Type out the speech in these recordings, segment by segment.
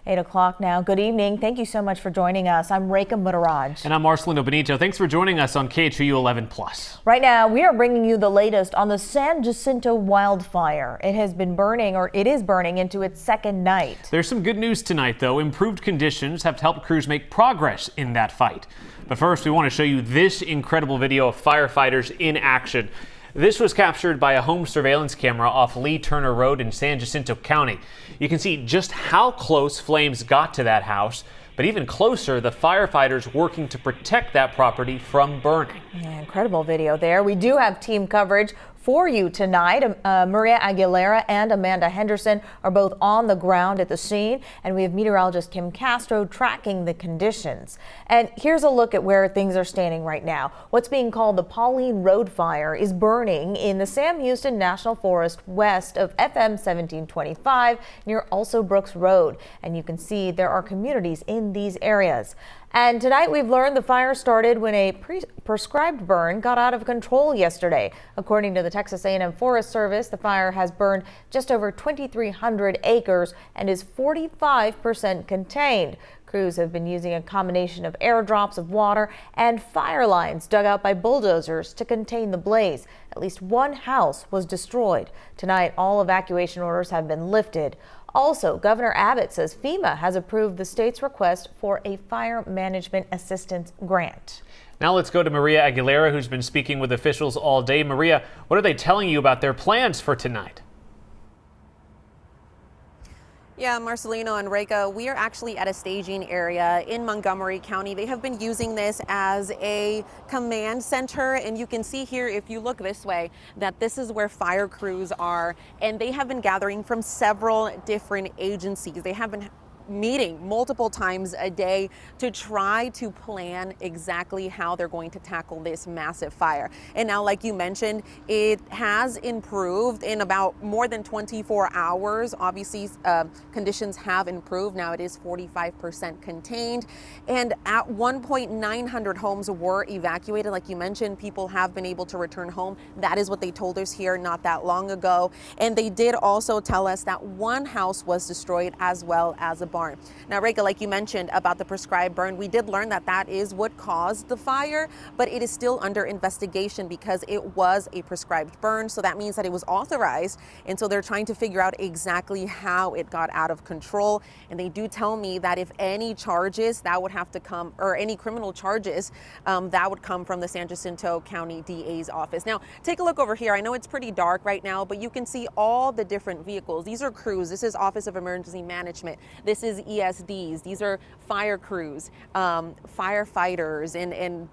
8 o'clock now. Good evening. Thank you so much for joining us. I'm Rekha Muttaraj. And I'm Marcelino Benito. Thanks for joining us on KHOU 11+. Right now, we are bringing you the latest on the San Jacinto wildfire. It has been burning, or it is burning, into its second night. There's some good news tonight, though. Improved conditions have helped crews make progress in that fight. But first, we want to show you this incredible video of firefighters in action. This was captured by a home surveillance camera off Lee Turner Road in San Jacinto County. You can see just how close flames got to that house, but even closer, the firefighters working to protect that property from burning. Yeah, incredible video there. We do have team coverage for you tonight. Maria Aguilera and Amanda Henderson are both on the ground at the scene, and we have meteorologist Kim Castro tracking the conditions. And here's a look at where things are standing right now. What's being called the Pauline Road Fire is burning in the Sam Houston National Forest west of FM 1725 near Also Brooks Road. And you can see there are communities in these areas. And tonight we've learned the fire started when a prescribed burn got out of control yesterday. According to the Texas A&M Forest Service, the fire has burned just over 2,300 acres and is 45% contained. Crews have been using a combination of airdrops of water and fire lines dug out by bulldozers to contain the blaze. At least one house was destroyed. Tonight, all evacuation orders have been lifted. Also, Governor Abbott says FEMA has approved the state's request for a fire management assistance grant. Now let's go to Maria Aguilera, who's been speaking with officials all day. Maria, what are they telling you about their plans for tonight? Yeah, Marcelino and Rekha, we are actually at a staging area in Montgomery County. They have been using this as a command center, and you can see here, if you look this way, that this is where fire crews are, and they have been gathering from several different agencies. They have been meeting multiple times a day to try to plan exactly how they're going to tackle this massive fire. And now, like you mentioned, it has improved in about more than 24 hours. Obviously, conditions have improved. Now it is 45% contained. And at one point, 900 homes were evacuated. Like you mentioned, people have been able to return home. That is what they told us here not that long ago. And they did also tell us that one house was destroyed as well as a barn. Now, Rekha, like you mentioned about the prescribed burn, we did learn that that is what caused the fire, but it is still under investigation because it was a prescribed burn. So that means that it was authorized. And so they're trying to figure out exactly how it got out of control. And they do tell me that if any charges that would have to come, or any criminal charges, that would come from the San Jacinto County DA's office. Now, take a look over here. I know it's pretty dark right now, but you can see all the different vehicles. These are crews. This is Office of Emergency Management. This is ESDs. These are fire crews, firefighters in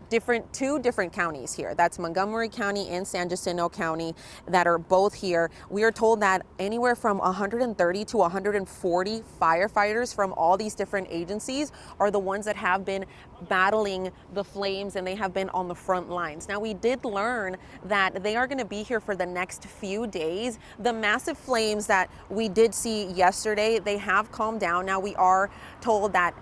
two different counties here. That's Montgomery County and San Jacinto County that are both here. We are told that anywhere from 130 to 140 firefighters from all these different agencies are the ones that have been battling the flames, and they have been on the front lines. Now, we did learn that they are going to be here for the next few days. The massive flames that we did see yesterday, they have calmed down. Now, we are told that,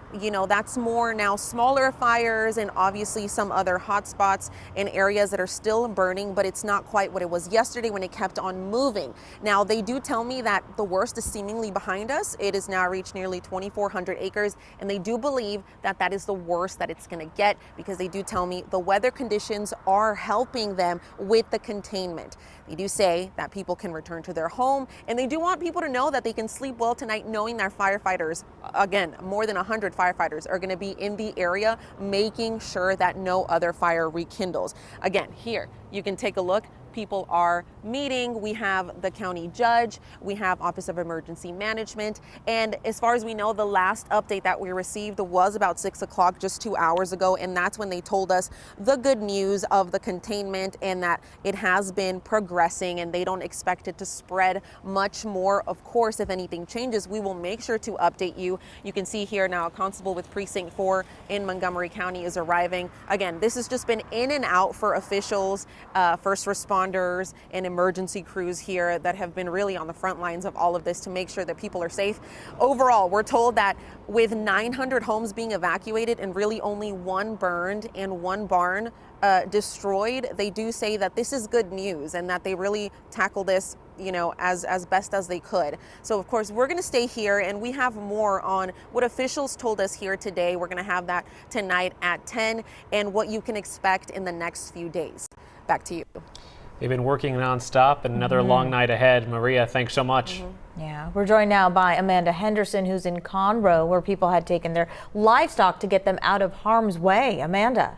that's more now smaller fires and obviously some other hot spots in areas that are still burning, but it's not quite what it was yesterday when it kept on moving. Now, they do tell me that the worst is seemingly behind us. It has now reached nearly 2,400 acres, and they do believe that that is the worst that it's going to get, because they do tell me the weather conditions are helping them with the containment. They do say that people can return to their home, and they do want people to know that they can sleep well tonight knowing their firefighters, again, more than 100 firefighters are going to be in the area making sure that no other fire rekindles. Again, here you can take a look. People are meeting. We have the county judge, we have Office of Emergency Management, and as far as we know, the last update that we received was about 6 o'clock, just 2 hours ago, and that's when they told us the good news of the containment and that it has been progressing and they don't expect it to spread much more. Of course, if anything changes, we will make sure to update you. You can see here now a constable with Precinct 4 in Montgomery County is arriving. Again, this has just been in and out for officials, first responders, and emergency crews here that have been really on the front lines of all of this to make sure that people are safe. Overall, we're told that with 900 homes being evacuated and really only one burned and one barn destroyed, they do say that this is good news and that they really tackle this, as best as they could. So of course we're going to stay here, and we have more on what officials told us here today. We're going to have that tonight at 10, and what you can expect in the next few days. Back to you. They've been working nonstop, and another long night ahead. Maria, thanks so much. Yeah, we're joined now by Amanda Henderson, who's in Conroe, where people had taken their livestock to get them out of harm's way. Amanda.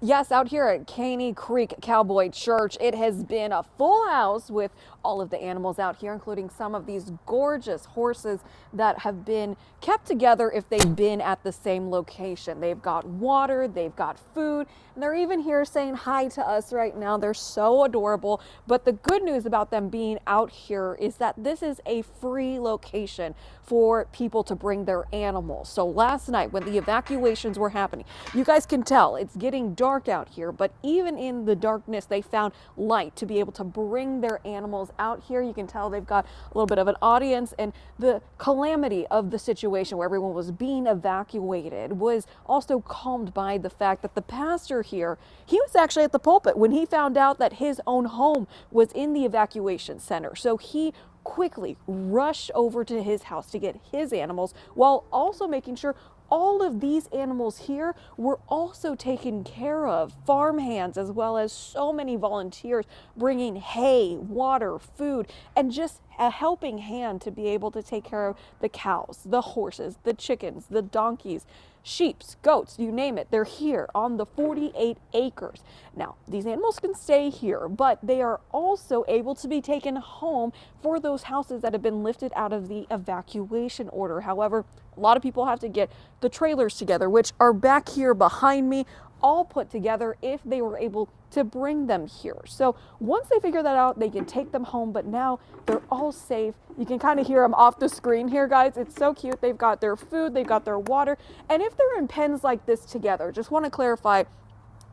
Yes, out here at Caney Creek Cowboy Church, it has been a full house with all of the animals out here, including some of these gorgeous horses that have been kept together if they've been at the same location. They've got water, they've got food, and they're even here saying hi to us right now. They're so adorable. But the good news about them being out here is that this is a free location for people to bring their animals. So last night when the evacuations were happening, you guys can tell it's getting dark out here, but even in the darkness, they found light to be able to bring their animals out here. You can tell they've got a little bit of an audience, and the calamity of the situation where everyone was being evacuated was also calmed by the fact that the pastor here, he was actually at the pulpit when he found out that his own home was in the evacuation center. So he quickly rushed over to his house to get his animals, while also making sure all of these animals here were also taken care of. Farm hands, as well as so many volunteers bringing hay, water, food, and just a helping hand to be able to take care of the cows, the horses, the chickens, the donkeys, sheep, goats, you name it. They're here on the 48 acres. Now, these animals can stay here, but they are also able to be taken home for those houses that have been lifted out of the evacuation order. However, a lot of people have to get the trailers together, which are back here behind me, all put together if they were able to bring them here. So once they figure that out, they can take them home, but now they're all safe. You can kind of hear them off the screen here, guys. It's so cute. They've got their food, they've got their water. And if they're in pens like this together, just want to clarify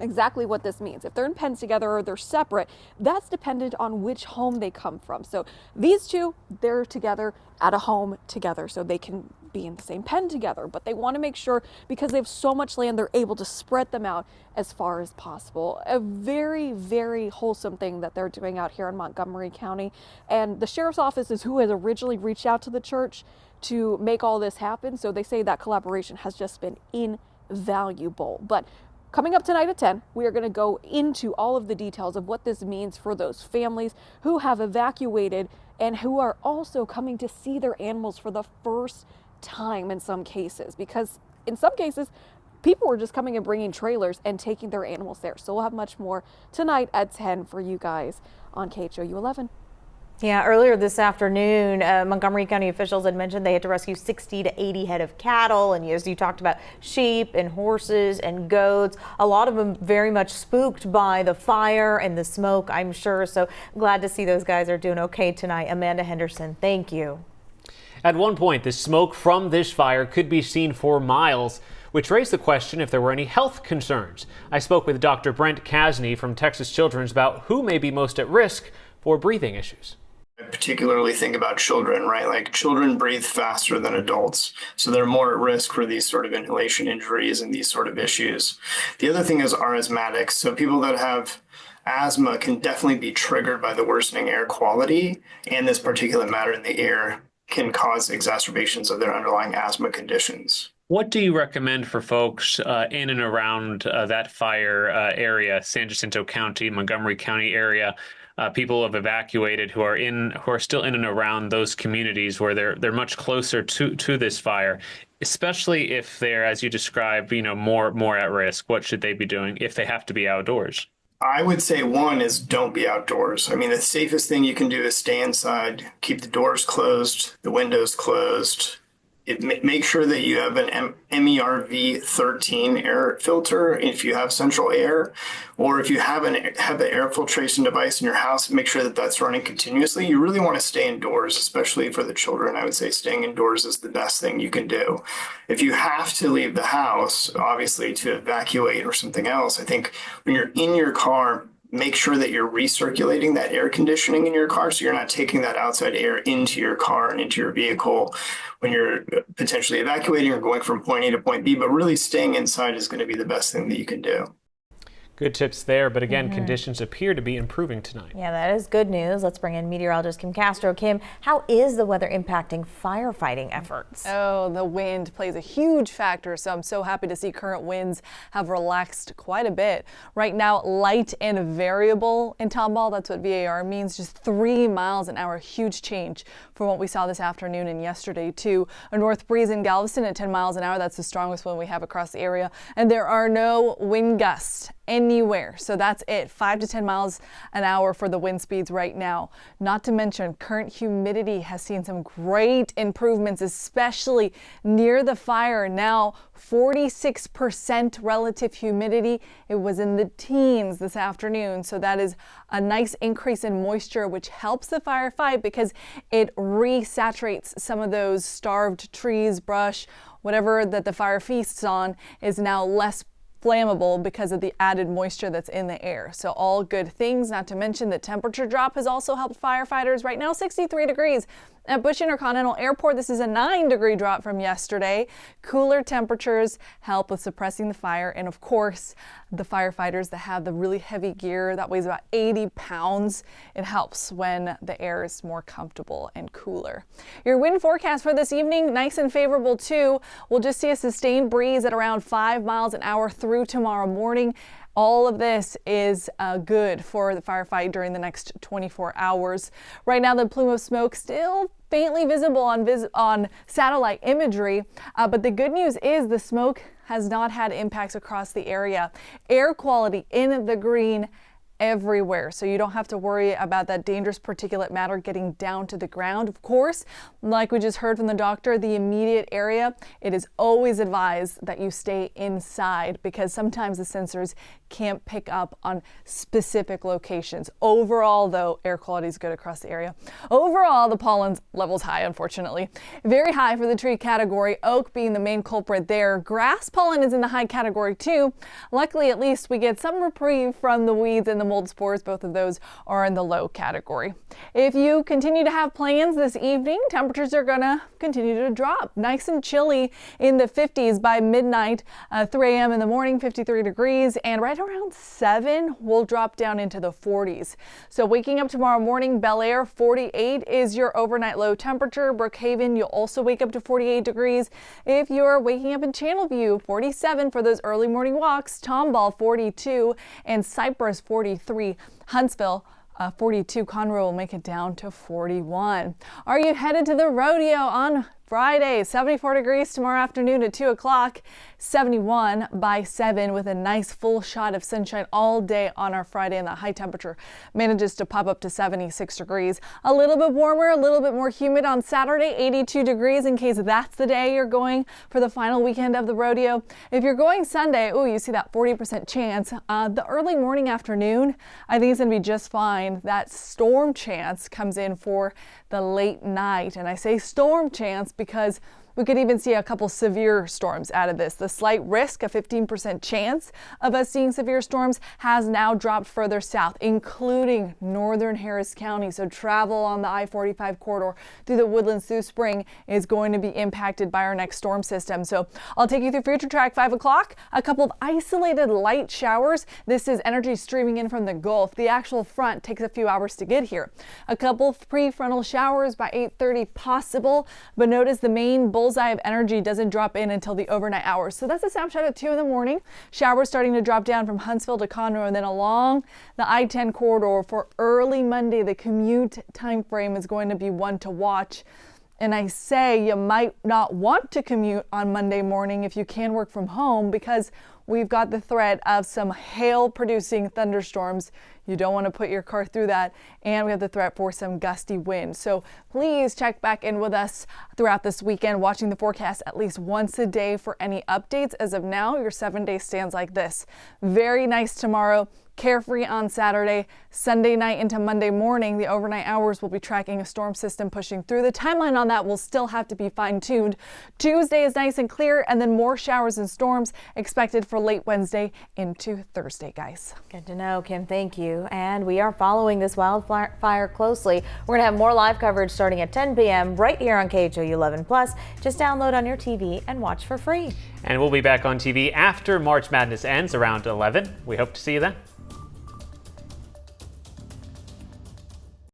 exactly what this means. If they're in pens together or they're separate, that's dependent on which home they come from. So these two, they're together at a home together, so they can be in the same pen together, but they want to make sure, because they have so much land, they're able to spread them out as far as possible. A very, very wholesome thing that they're doing out here in Montgomery County. And the sheriff's office is who has originally reached out to the church to make all this happen. So they say that collaboration has just been invaluable. But coming up tonight at 10, we are going to go into all of the details of what this means for those families who have evacuated and who are also coming to see their animals for the first time in some cases, because in some cases people were just coming and bringing trailers and taking their animals there. So we'll have much more tonight at 10 for you guys on KHOU 11. Yeah, earlier this afternoon, Montgomery County officials had mentioned they had to rescue 60 to 80 head of cattle. And as you talked about, sheep and horses and goats, a lot of them very much spooked by the fire and the smoke, I'm sure. So glad to see those guys are doing okay tonight. Amanda Henderson, thank you. At one point, the smoke from this fire could be seen for miles, which raised the question if there were any health concerns. I spoke with Dr. Brent Kasny from Texas Children's about who may be most at risk for breathing issues. I particularly think about children, right? Like children breathe faster than adults, so they're more at risk for these sort of inhalation injuries and these sort of issues. The other thing is are asthmatics. So people that have asthma can definitely be triggered by the worsening air quality, and this particulate matter in the air can cause exacerbations of their underlying asthma conditions. What do you recommend for folks in and around that fire area, San Jacinto County, Montgomery County area, people who have evacuated who are still in and around those communities where they're much closer to this fire, especially if they're, as you described, more at risk? What should they be doing if they have to be outdoors? I would say one is don't be outdoors. I mean, the safest thing you can do is stay inside, keep the doors closed, the windows closed. Make sure that you have an MERV 13 air filter if you have central air, or if you have an air filtration device in your house, make sure that that's running continuously. You really want to stay indoors, especially for the children. I would say staying indoors is the best thing you can do. If you have to leave the house, obviously to evacuate or something else, I think when you're in your car, make sure that you're recirculating that air conditioning in your car so you're not taking that outside air into your car and into your vehicle when you're potentially evacuating or going from point A to point B. But really staying inside is going to be the best thing that you can do. Good tips there, but again, conditions appear to be improving tonight. Yeah, that is good news. Let's bring in meteorologist Kim Castro. Kim, how is the weather impacting firefighting efforts? Oh, the wind plays a huge factor, so I'm so happy to see current winds have relaxed quite a bit. Right now, light and variable in Tomball, that's what VAR means, just 3 miles an hour, huge change from what we saw this afternoon and yesterday too. A north breeze in Galveston at 10 miles an hour, that's the strongest one we have across the area, and there are no wind gusts anywhere. So that's it, 5 to 10 miles an hour for the wind speeds right now. Not to mention current humidity has seen some great improvements, especially near the fire. Now 46% relative humidity. It was in the teens this afternoon. So that is a nice increase in moisture, which helps the fire fight because it resaturates some of those starved trees, brush, whatever that the fire feasts on is now less flammable because of the added moisture that's in the air. So all good things, not to mention the temperature drop has also helped firefighters. Right now 63 degrees at Bush Intercontinental Airport. This is a 9-degree drop from yesterday. Cooler temperatures help with suppressing the fire, and of course the firefighters that have the really heavy gear that weighs about 80 pounds, it helps when the air is more comfortable and cooler. Your wind forecast for this evening, nice and favorable too. We'll just see a sustained breeze at around 5 miles an hour through tomorrow morning. All of this is good for the firefight during the next 24 hours. Right now, the plume of smoke still faintly visible on satellite imagery, but the good news is the smoke has not had impacts across the area. Air quality in the green everywhere, so you don't have to worry about that dangerous particulate matter getting down to the ground. Of course, like we just heard from the doctor, the immediate area, it is always advised that you stay inside because sometimes the sensors can't pick up on specific locations. Overall, though, air quality is good across the area. Overall, the pollen level's high, unfortunately. Very high for the tree category, oak being the main culprit there. Grass pollen is in the high category too. Luckily, at least we get some reprieve from the weeds and the mold spores. Both of those are in the low category. If you continue to have plans this evening, temperatures are gonna continue to drop. Nice and chilly in the 50s by midnight, 3 a.m. in the morning, 53 degrees, and right around 7 we'll drop down into the 40s. So waking up tomorrow morning, Bel Air 48 is your overnight low temperature. Brookhaven, you'll also wake up to 48 degrees. If you're waking up in Channelview, 47 for those early morning walks. Tomball 42 and Cypress 43. Huntsville 42. Conroe will make it down to 41. Are you headed to the rodeo on Friday? 74 degrees tomorrow afternoon at 2 o'clock, 71 by 7 with a nice full shot of sunshine all day on our Friday, and the high temperature manages to pop up to 76 degrees. A little bit warmer, a little bit more humid on Saturday, 82 degrees in case that's the day you're going for the final weekend of the rodeo. If you're going Sunday, you see that 40% chance. The early morning afternoon, I think it's going to be just fine. That storm chance comes in for the late night, and I say storm chance because we could even see a couple severe storms out of this. The slight risk, a 15% chance of us seeing severe storms, has now dropped further south, including northern Harris County. So travel on the I-45 corridor through the Woodlands through Spring is going to be impacted by our next storm system. So I'll take you through Future Track 5 o'clock. A couple of isolated light showers. This is energy streaming in from the Gulf. The actual front takes a few hours to get here. A couple of prefrontal showers by 8:30 possible, but notice the main bullseye of energy doesn't drop in until the overnight hours. So that's a snapshot at 2 in the morning. Showers starting to drop down from Huntsville to Conroe, and then along the I-10 corridor for early Monday. The commute time frame is going to be one to watch. And I say you might not want to commute on Monday morning if you can work from home, because we've got the threat of some hail-producing thunderstorms. You don't want to put your car through that. And we have the threat for some gusty wind. So please check back in with us throughout this weekend, watching the forecast at least once a day for any updates. As of now, your 7-day stands like this. Very nice tomorrow. Carefree on Saturday. Sunday night into Monday morning, the overnight hours will be tracking a storm system pushing through. The timeline on that will still have to be fine-tuned. Tuesday is nice and clear, and then more showers and storms expected for late Wednesday into Thursday, guys. Good to know, Kim. Thank you. you. And we are following this wildfire closely. We're going to have more live coverage starting at 10 p.m. right here on KHOU 11+. Just download on your TV and watch for free. And we'll be back on TV after March Madness ends around 11. We hope to see you then.